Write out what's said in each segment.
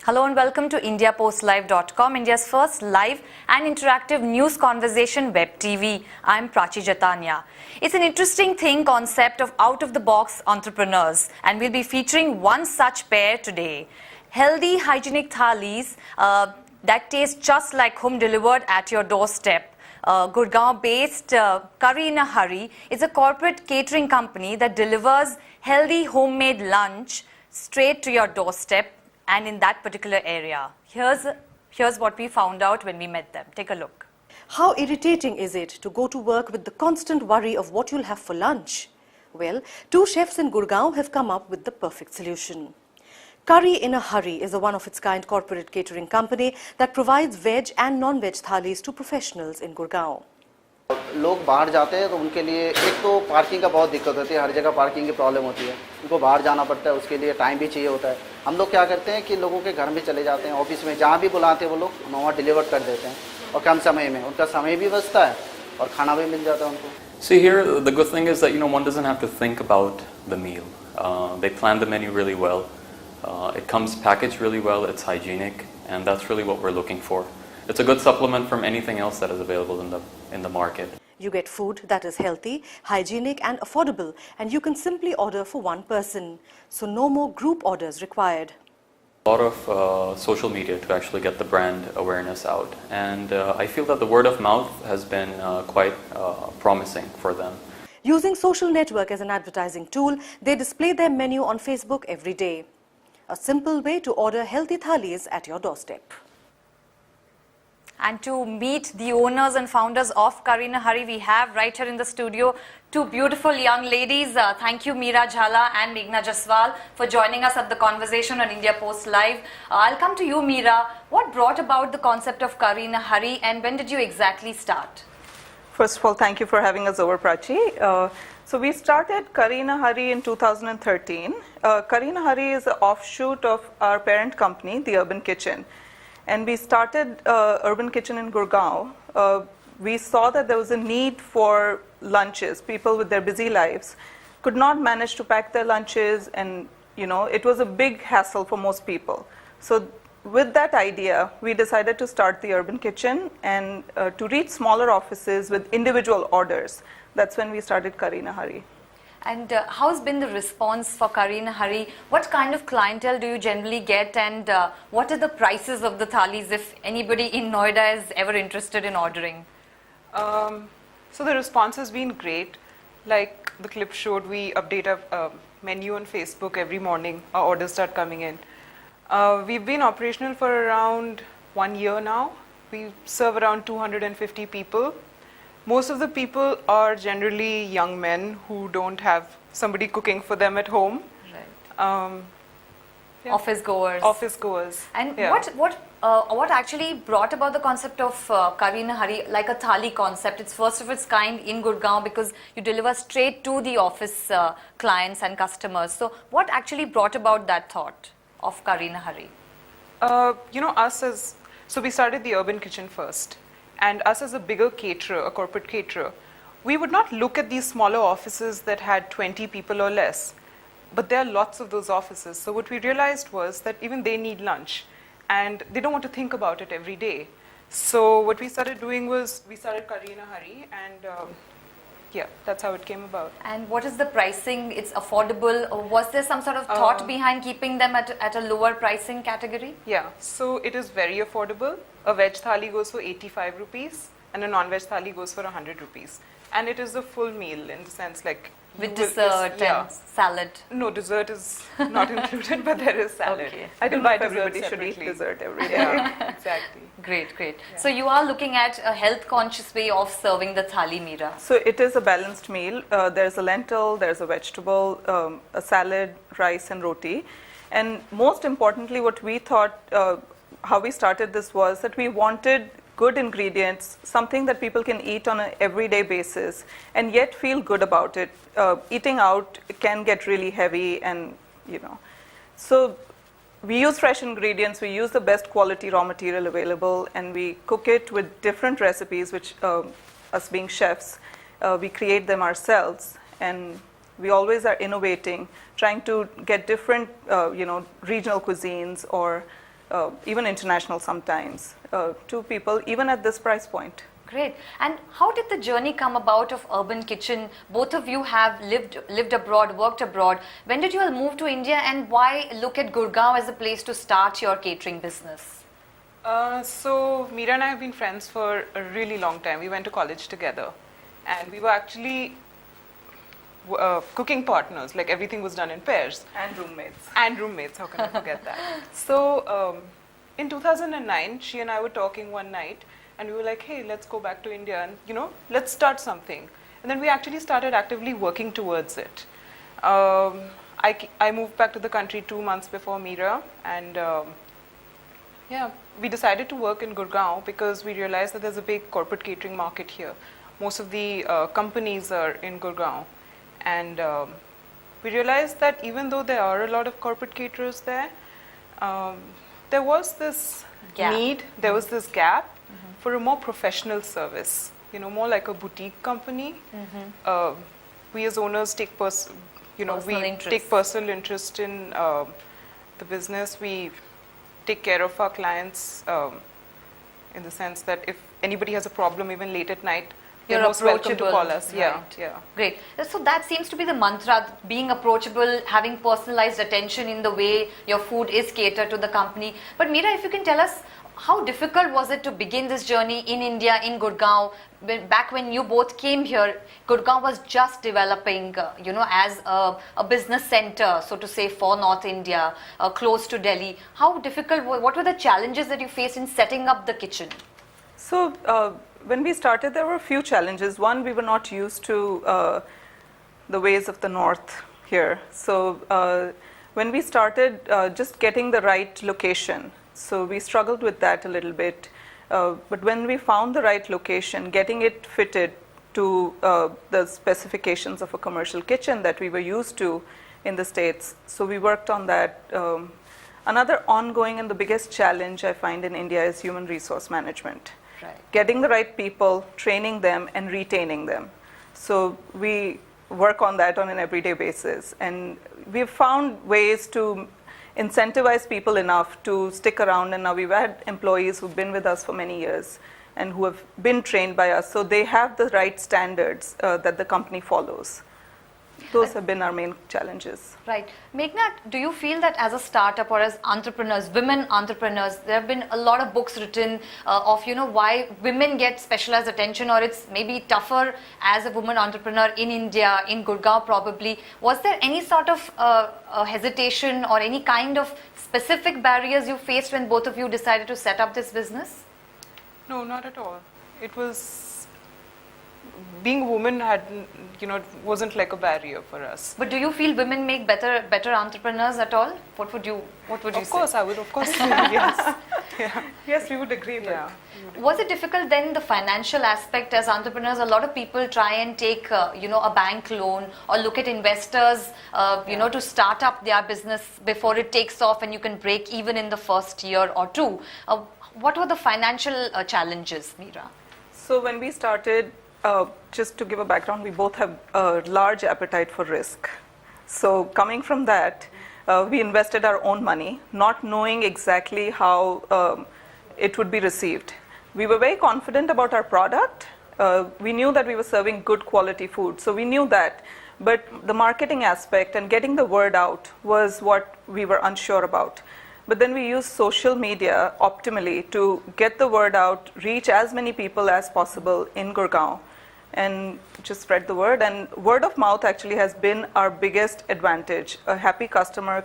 Hello and welcome to IndiaPostLive.com, India's first live and interactive news conversation web TV. I'm Prachi Jatania. It's an interesting concept of out-of-the-box entrepreneurs, and we'll be featuring one such pair today. Healthy, hygienic thalis that taste just like home delivered at your doorstep. Gurgaon-based Curry in a Hurry is a corporate catering company that delivers healthy homemade lunch straight to your doorstep and in that particular area. Here's what we found out when we met them. Take a look. How irritating is it to go to work with the constant worry of what you'll have for lunch? Well, two chefs in Gurgaon have come up with the perfect solution. Curry in a Hurry is a one-of-its-kind corporate catering company that provides veg and non-veg thalis to professionals in Gurgaon. लोग बाहर जाते हैं तो उनके लिए एक तो parking का बहुत दिक्कत होती है, हर जगह पार्किंग की प्रॉब्लम होती है, उनको बाहर जाना पड़ता है, उसके लिए टाइम भी चाहिए होता है। हम लोग क्या करते हैं कि लोगों के घर में चले जाते हैं, ऑफिस में जहाँ भी बुलाते हैं वो लोग वहाँ डिलीवर कर देते हैं और कम समय में उनका समय भी बचता है और खाना भी मिल जाता है उनको। See here, the good thing is that one doesn't have to think about the meal. They plan the menu really well. It comes packaged really well. It's hygienic, and that's really what we're looking for. It's a good supplement from anything else that is available in the market. You get food that is healthy, hygienic and affordable, and you can simply order for one person. So no more group orders required. A lot of social media to actually get the brand awareness out, and I feel that the word of mouth has been quite promising for them. Using social network as an advertising tool, they display their menu on Facebook every day. A simple way to order healthy thalis at your doorstep. And to meet the owners and founders of Curry in a Hurry, we have right here in the studio two beautiful young ladies. Thank you, Meera Jhala and Meghna Jaswal, for joining us at the conversation on India Post Live. I'll come to you, Meera. What brought about the concept of Curry in a Hurry, and when did you exactly start? First of all, thank you for having us over, Prachi. So we started Curry in a Hurry in 2013. Curry in a Hurry is an offshoot of our parent company, the Urban Kitchen. And we started Urban Kitchen in Gurgaon. We saw that there was a need for lunches. People with their busy lives could not manage to pack their lunches, and it was a big hassle for most people. So with that idea, we decided to start the Urban Kitchen and to reach smaller offices with individual orders. That's when we started Curry in a Hurry. And how's been the response for Curry in a Hurry? What kind of clientele do you generally get, and what are the prices of the thalis if anybody in Noida is ever interested in ordering? So the response has been great. Like the clip showed, we update our menu on Facebook every morning. Our orders start coming in. We've been operational for around 1 year now. We serve around 250 people. Most of the people are generally young men who don't have somebody cooking for them at home. Right. Office goers. Office goers. And yeah. what actually brought about the concept of Curry in a Hurry, like a thali concept? It's first of its kind in Gurgaon because you deliver straight to the office clients and customers. So what actually brought about that thought of Curry in a Hurry? So we started the Urban Kitchen first. And us as a bigger caterer, a corporate caterer, we would not look at these smaller offices that had 20 people or less. But there are lots of those offices. So what we realized was that even they need lunch. And they don't want to think about it every day. So what we started doing was we started Curry in a Hurry. And that's how it came about. And what is the pricing? It's affordable. Or was there some sort of thought behind keeping them at a lower pricing category? Yeah, so it is very affordable. A veg thali goes for 85 rupees and a non-veg thali goes for 100 rupees. And it is a full meal in the sense like... With dessert and salad? No, dessert is not included, but there is salad. Okay. I don't know if everybody should eat dessert every day. Yeah, exactly. Great. Yeah. So you are looking at a health-conscious way of serving the thali, Meera. So it is a balanced meal. There's a lentil, there's a vegetable, a salad, rice and roti. And most importantly, what we thought, how we started this was that we wanted good ingredients, something that people can eat on an everyday basis and yet feel good about it. Eating out can get really heavy and, So we use fresh ingredients, we use the best quality raw material available, and we cook it with different recipes, which us being chefs, we create them ourselves. And we always are innovating, trying to get different, regional cuisines or even international sometimes, to people even at this price point. Great. And how did the journey come about of Urban Kitchen? Both of you have lived abroad, worked abroad. When did you all move to India, and why look at Gurgaon as a place to start your catering business? So Meera and I have been friends for a really long time. We went to college together, and we were actually cooking partners. Like everything was done in pairs. And roommates. And roommates, how can I forget that? So in 2009, she and I were talking one night, and we were like, hey, let's go back to India and, let's start something. And then we actually started actively working towards it. I moved back to the country 2 months before Meera, and yeah, we decided to work in Gurgaon because we realized that there's a big corporate catering market here. Most of the companies are in Gurgaon. And we realized that even though there are a lot of corporate caterers there, there was this need, there was this gap for a more professional service, more like a boutique company. We as owners take take personal interest in the business. We take care of our clients in the sense that if anybody has a problem even late at night, you're most welcome to approachable. call us. Yeah, Right. yeah. Great. So that seems to be the mantra, being approachable, having personalized attention in the way your food is catered to the company. But Meera, if you can tell us, how difficult was it to begin this journey in India, in Gurgaon? Back when you both came here, Gurgaon was just developing, as a business center, so to say, for North India, close to Delhi. How difficult, what were the challenges that you faced in setting up the kitchen? So when we started, there were a few challenges. One, we were not used to the ways of the North here. So when we started, just getting the right location. So we struggled with that a little bit. But when we found the right location, getting it fitted to the specifications of a commercial kitchen that we were used to in the States, so we worked on that. Another ongoing and the biggest challenge I find in India is human resource management. Right. Getting the right people, training them, and retaining them. So we work on that on an everyday basis. And we've found ways to incentivize people enough to stick around, and now we've had employees who've been with us for many years and who have been trained by us, so they have the right standards that the company follows. Those have been our main challenges. Right. Meghna, do you feel that as a startup or as entrepreneurs, women entrepreneurs, there have been a lot of books written of, why women get specialized attention, or it's maybe tougher as a woman entrepreneur in India, in Gurgaon probably. Was there any sort of hesitation or any kind of specific barriers you faced when both of you decided to set up this business? No, not at all. It was being a woman wasn't like a barrier for us. But do you feel women make better entrepreneurs at all? What would you say? Of course, I would. Of course, yes. Yeah. Yes, we would agree. Yeah. Was it difficult then, the financial aspect? As entrepreneurs, a lot of people try and take a bank loan or look at investors to start up their business before it takes off and you can break even in the first year or two. What were the financial challenges, Meera? So when we started, just to give a background, we both have a large appetite for risk. So coming from that, we invested our own money, not knowing exactly how it would be received. We were very confident about our product. We knew that we were serving good quality food, so we knew that. But the marketing aspect and getting the word out was what we were unsure about. But then we used social media optimally to get the word out, reach as many people as possible in Gurgaon, and just spread the word. And word of mouth actually has been our biggest advantage. A happy customer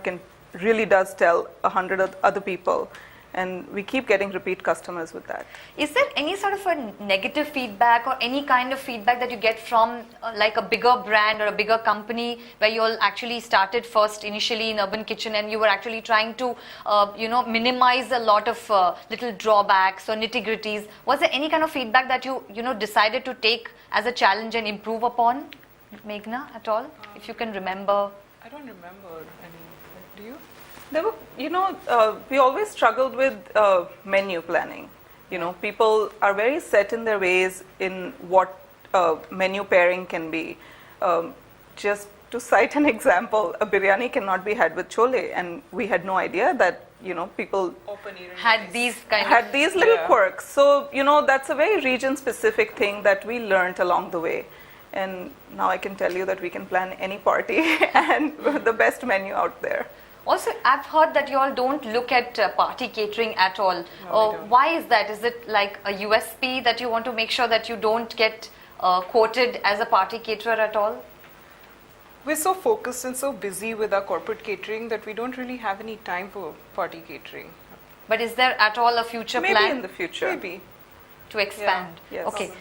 really does tell 100 other people. And we keep getting repeat customers with that. Is there any sort of a negative feedback or any kind of feedback that you get from like a bigger brand or a bigger company where you all actually started first initially in Urban Kitchen and you were actually trying to minimize a lot of little drawbacks or nitty-gritties? Was there any kind of feedback that you decided to take as a challenge and improve upon, Meghna, at all? If you can remember. I don't remember any. Do you? There were, we always struggled with menu planning. People are very set in their ways in what menu pairing can be. Just to cite an example, a biryani cannot be had with chole, and we had no idea that, people Had these kind had of these little Yeah. quirks. So, that's a very region-specific thing that we learned along the way. And now I can tell you that we can plan any party and the best menu out there. Also, I've heard that you all don't look at party catering at all. we don't. Why is that? Is it like a USP that you want to make sure that you don't get quoted as a party caterer at all? We're so focused and so busy with our corporate catering that we don't really have any time for party catering. But is there at all a future Maybe plan in the future. Maybe. to expand? yes. Okay.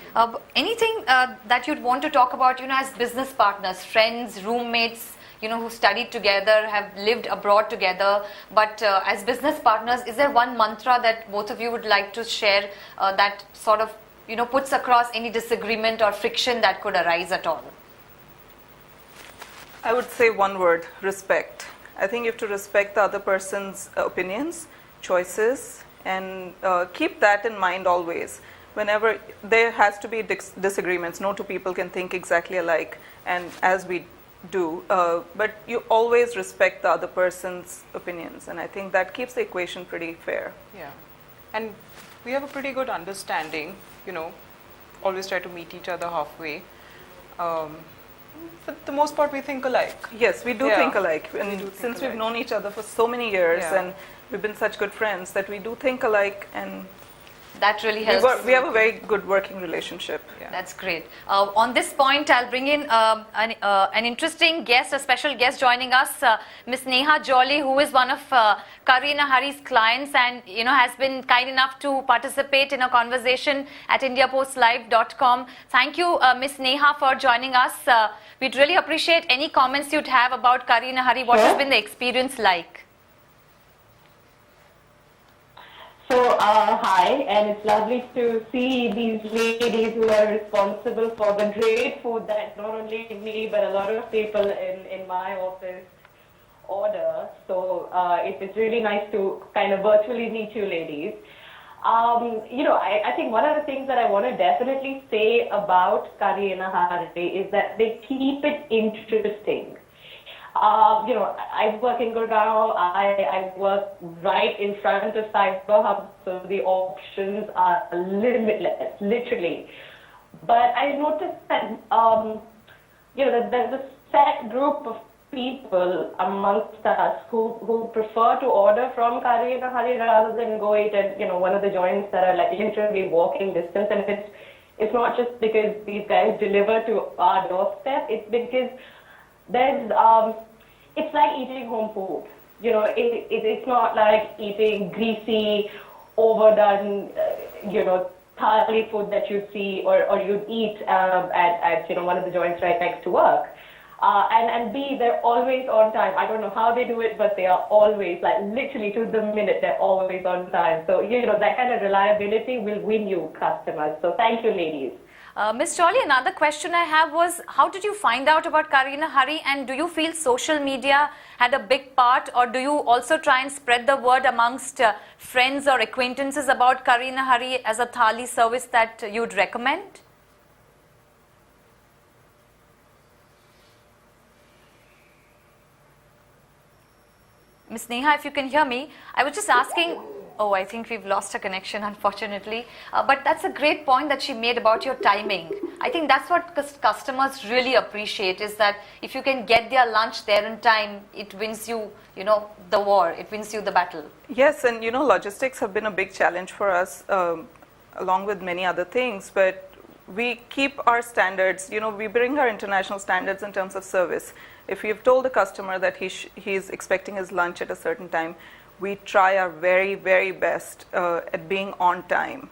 Anything that you'd want to talk about, as business partners, friends, roommates, who studied together, have lived abroad together, but as business partners, is there one mantra that both of you would like to share that sort of, puts across any disagreement or friction that could arise at all? I would say one word: respect. I think you have to respect the other person's opinions, choices, and keep that in mind always. Whenever there has to be disagreements, no two people can think exactly alike, and as we do, but you always respect the other person's opinions, and I think that keeps the equation pretty fair. Yeah. And we have a pretty good understanding, always try to meet each other halfway. For the most part, we think alike. Yes, we do Yeah, think alike, we and do think since we've alike. known each other for so many years, Yeah. and we've been such good friends, that we do think alike, and That really we, helps. we have a very good working relationship. Yeah. That's great. On this point, I'll bring in an interesting guest, a special guest joining us, Miss Neha Jolly, who is one of Curry in a Hurry's clients and has been kind enough to participate in a conversation at IndiaPostLive.com. Thank you, Miss Neha, for joining us. We'd really appreciate any comments you'd have about Curry in a Hurry. What has been the experience like? So, hi, and it's lovely to see these ladies who are responsible for the great food that not only me, but a lot of people in my office order. So, it's really nice to kind of virtually meet you ladies. I think one of the things that I want to definitely say about Curry in a Hurry is that they keep it interesting. I work in Gurgaon. I work right in front of Cyber Hub, so the options are limitless, literally. But I noticed that, there's a set group of people amongst us who prefer to order from Curry in a Hurry rather than go eat at, one of the joints that are like literally walking distance. And it's not just because these guys deliver to our doorstep, it's because there's, it's like eating home food. It's not like eating greasy, overdone, thali food that you'd see or you'd eat at one of the joints right next to work. And B, they're always on time. I don't know how they do it, but they are always, like literally to the minute, they're always on time. So, that kind of reliability will win you customers. So thank you, ladies. Ms. Jolly, another question I have was, how did you find out about Curry in a Hurry, and do you feel social media had a big part, or do you also try and spread the word amongst friends or acquaintances about Curry in a Hurry as a thali service that you'd recommend? Ms. Neha, if you can hear me, I was just asking. Oh, I think we've lost a connection, unfortunately. But that's a great point that she made about your timing. I think that's what customers really appreciate, is that if you can get their lunch there in time, it wins you, the war. It wins you the battle. Yes, and logistics have been a big challenge for us, along with many other things, but we keep our standards, we bring our international standards in terms of service. If we've told the customer that he's expecting his lunch at a certain time, we try our very, very best at being on time.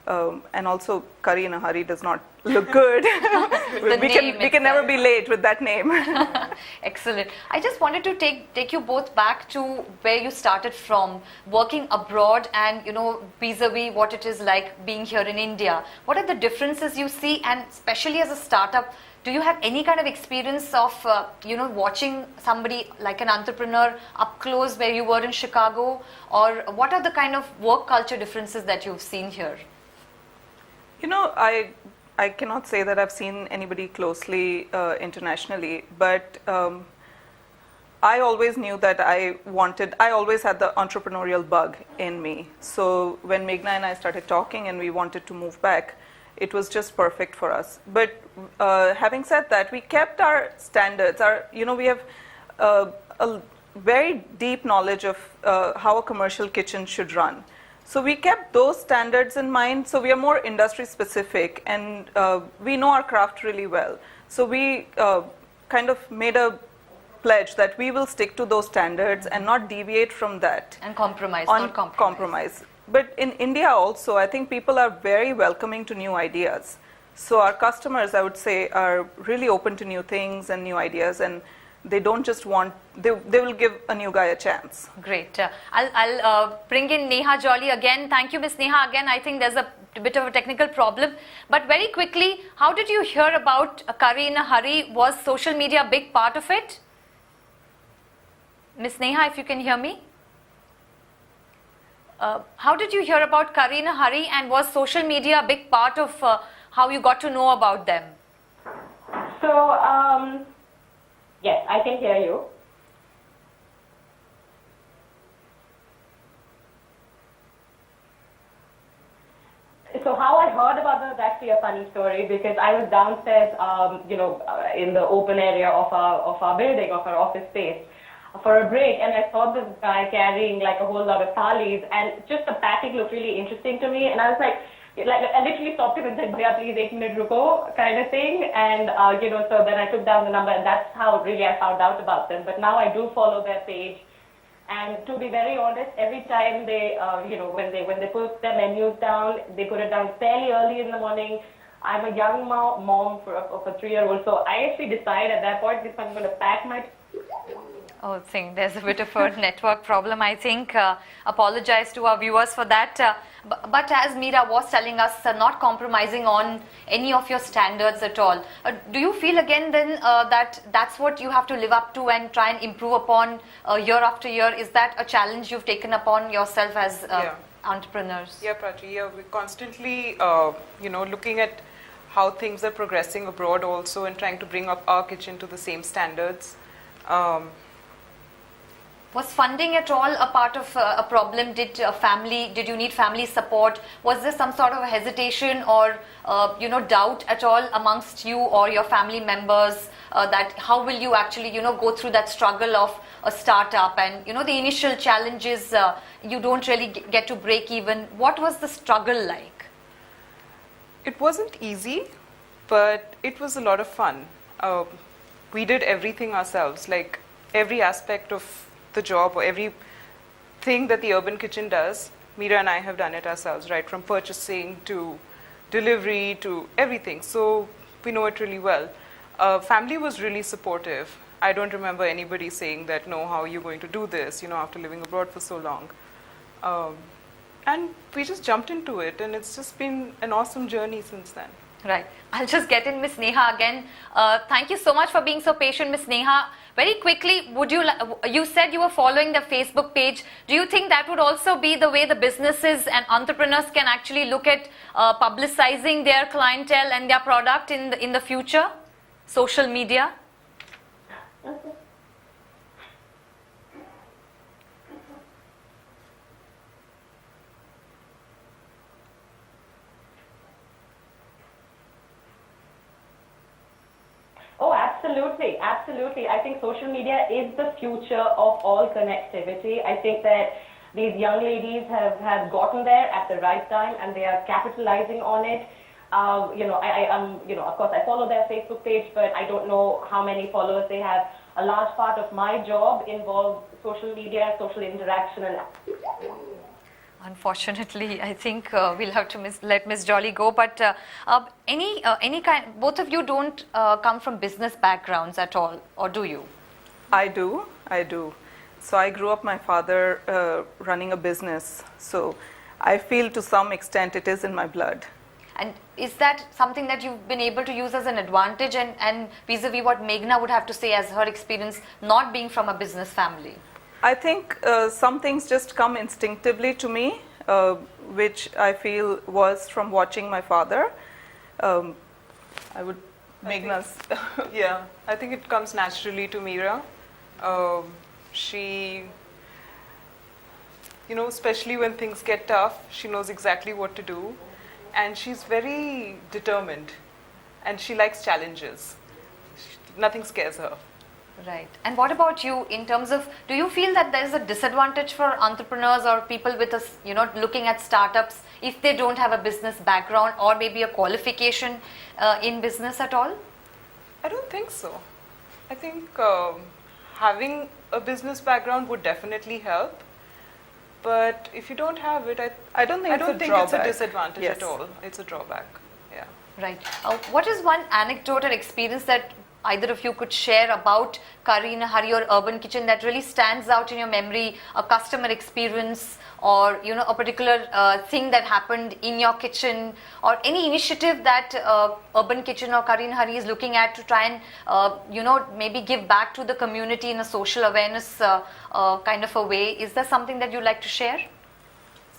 And also, Curry in a Hurry does not look good. we can never be late with that name. Excellent. I just wanted to take you both back to where you started from, working abroad and, vis-a-vis what it is like being here in India. What are the differences you see, and especially as a startup, do you have any kind of experience of, watching somebody like an entrepreneur up close where you were in Chicago? Or what are the kind of work culture differences that you've seen here? I I cannot say that I've seen anybody closely internationally, but I always knew that I always had the entrepreneurial bug in me. So when Meghna and I started talking and we wanted to move back, it was just perfect for us. But having said that, we kept our standards. We have a very deep knowledge of how a commercial kitchen should run. So we kept those standards in mind. So we are more industry specific, and we know our craft really well. So we kind of made a pledge that we will stick to those standards and not deviate from that. And compromise, on not compromise. compromise. But in India also, I think people are very welcoming to new ideas. So our customers, I would say, are really open to new things and new ideas, and they don't just want, they will give a new guy a chance. Great. I'll bring in Neha Jolly again. Thank you, Miss Neha. Again, I think there's a bit of a technical problem. But very quickly, how did you hear about Curry in a Hurry? Was social media a big part of it? Miss Neha, if you can hear me. How did you hear about Curry in a Hurry, and was social media a big part of how you got to know about them? So, yes, I can hear you. So how I heard about this is actually a funny story, because I was downstairs, in the open area of our building, of our office space, for a break, and I saw this guy carrying like a whole lot of thalis, and just the packing looked really interesting to me, and I was like I literally stopped him and said, "Bhaiya, please 1 minute ruko," kind of thing, and so then I took down the number, and that's how really I found out about them. But now I do follow their page, and to be very honest, every time they, when they put their menus down, they put it down fairly early in the morning. I'm a young mom of a 3-year-old, so I actually decide at that point if I'm going to pack my Oh, I think there's a bit of a network problem, I think. Apologize to our viewers for that. But as Meera was telling us, not compromising on any of your standards at all. Do you feel again then that that's what you have to live up to and try and improve upon year after year? Is that a challenge you've taken upon yourself as entrepreneurs? Yeah, Prachi, we're constantly, looking at how things are progressing abroad also, and trying to bring up our kitchen to the same standards. Was funding at all a part of a problem? Did you need family support? Was there some sort of a hesitation or, doubt at all amongst you or your family members that how will you actually, go through that struggle of a startup and, the initial challenges, you don't really get to break even. What was the struggle like? It wasn't easy, but it was a lot of fun. We did everything ourselves, like every aspect of the job or everything that the Urban Kitchen does, Meera and I have done it ourselves, right? From purchasing to delivery to everything. So we know it really well. Family was really supportive. I don't remember anybody saying that, no, how are you going to do this, after living abroad for so long. And we just jumped into it, and it's just been an awesome journey since then. Right. I'll just get in Miss Neha again. Thank you so much for being so patient, Miss Neha. Very quickly, you said you were following the Facebook page. Do you think that would also be the way the businesses and entrepreneurs can actually look at publicizing their clientele and their product in the future? Social media? Oh, absolutely, absolutely. I think social media is the future of all connectivity. I think that these young ladies have gotten there at the right time, and they are capitalizing on it. Of course, I follow their Facebook page, but I don't know how many followers they have. A large part of my job involves social media, social interaction, and Unfortunately, I think we'll have to let Miss Jolly go. But any kind, both of you don't come from business backgrounds at all, or do you? I do. So I grew up, my father running a business. So I feel to some extent it is in my blood. And is that something that you've been able to use as an advantage and vis-a-vis what Meghna would have to say as her experience not being from a business family? I think some things just come instinctively to me, which I feel was from watching my father. I would, Meghna's. Yeah, I think it comes naturally to Meera. She, especially when things get tough, she knows exactly what to do. And she's very determined. And she likes challenges. Nothing scares her. Right. And what about you in terms of, do you feel that there is a disadvantage for entrepreneurs or people with us, looking at startups if they don't have a business background or maybe a qualification in business at all? I don't think so. I think having a business background would definitely help. But if you don't have it, I don't think it's a it's a drawback. disadvantage Yes. at all. It's a drawback. Yeah. Right. What is one anecdote or experience that either of you could share about Curry in a Hurry or Urban Kitchen that really stands out in your memory, a customer experience or a particular thing that happened in your kitchen, or any initiative that Urban Kitchen or Curry in a Hurry is looking at to try and maybe give back to the community in a social awareness kind of a way? Is there something that you'd like to share?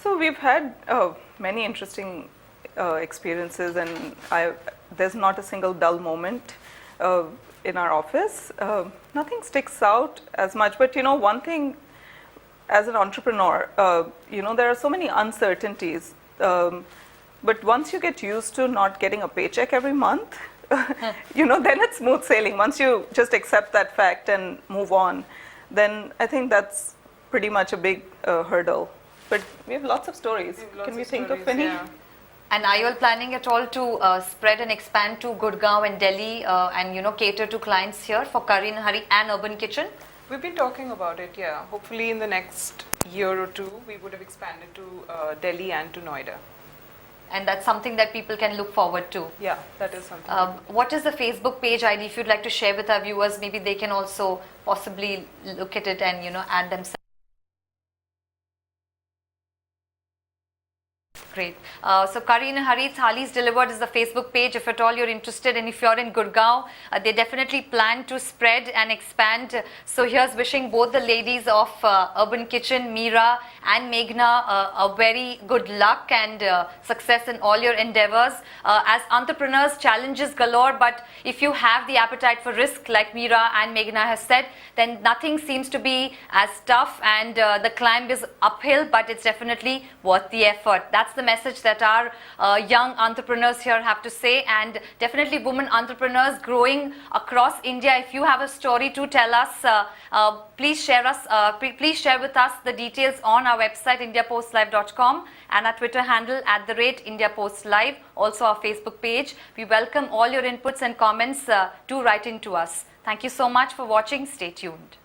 So we've had many interesting experiences, and there's not a single dull moment in our office. Nothing sticks out as much, but one thing as an entrepreneur, there are so many uncertainties, but once you get used to not getting a paycheck every month, then it's smooth sailing. Once you just accept that fact and move on, then I think that's pretty much a big hurdle. But we have lots of stories. Can we think of any? Yeah. And are you all planning at all to spread and expand to Gurgaon and Delhi and cater to clients here for Curry in a Hurry and Urban Kitchen? We've been talking about it, yeah. Hopefully in the next year or two, we would have expanded to Delhi and to Noida. And that's something that people can look forward to. Yeah, that is something. What is the Facebook page ID? If you'd like to share with our viewers, maybe they can also possibly look at it and add themselves. Great. So Curry in a Hurry, Thalis Delivered is the Facebook page if at all you're interested, and if you're in Gurgaon, they definitely plan to spread and expand. So here's wishing both the ladies of Urban Kitchen, Meera and Meghna, a very good luck and success in all your endeavors. As entrepreneurs, challenges galore, but if you have the appetite for risk like Meera and Meghna has said, then nothing seems to be as tough, and the climb is uphill, but it's definitely worth the effort. That's the message that our young entrepreneurs here have to say, and definitely women entrepreneurs growing across India. If you have a story to tell us, please share with us the details on our website indiapostlive.com and our Twitter handle @IndiaPostLive, also our Facebook page. We welcome all your inputs and comments. Do write in to us. Thank you so much for watching. Stay tuned.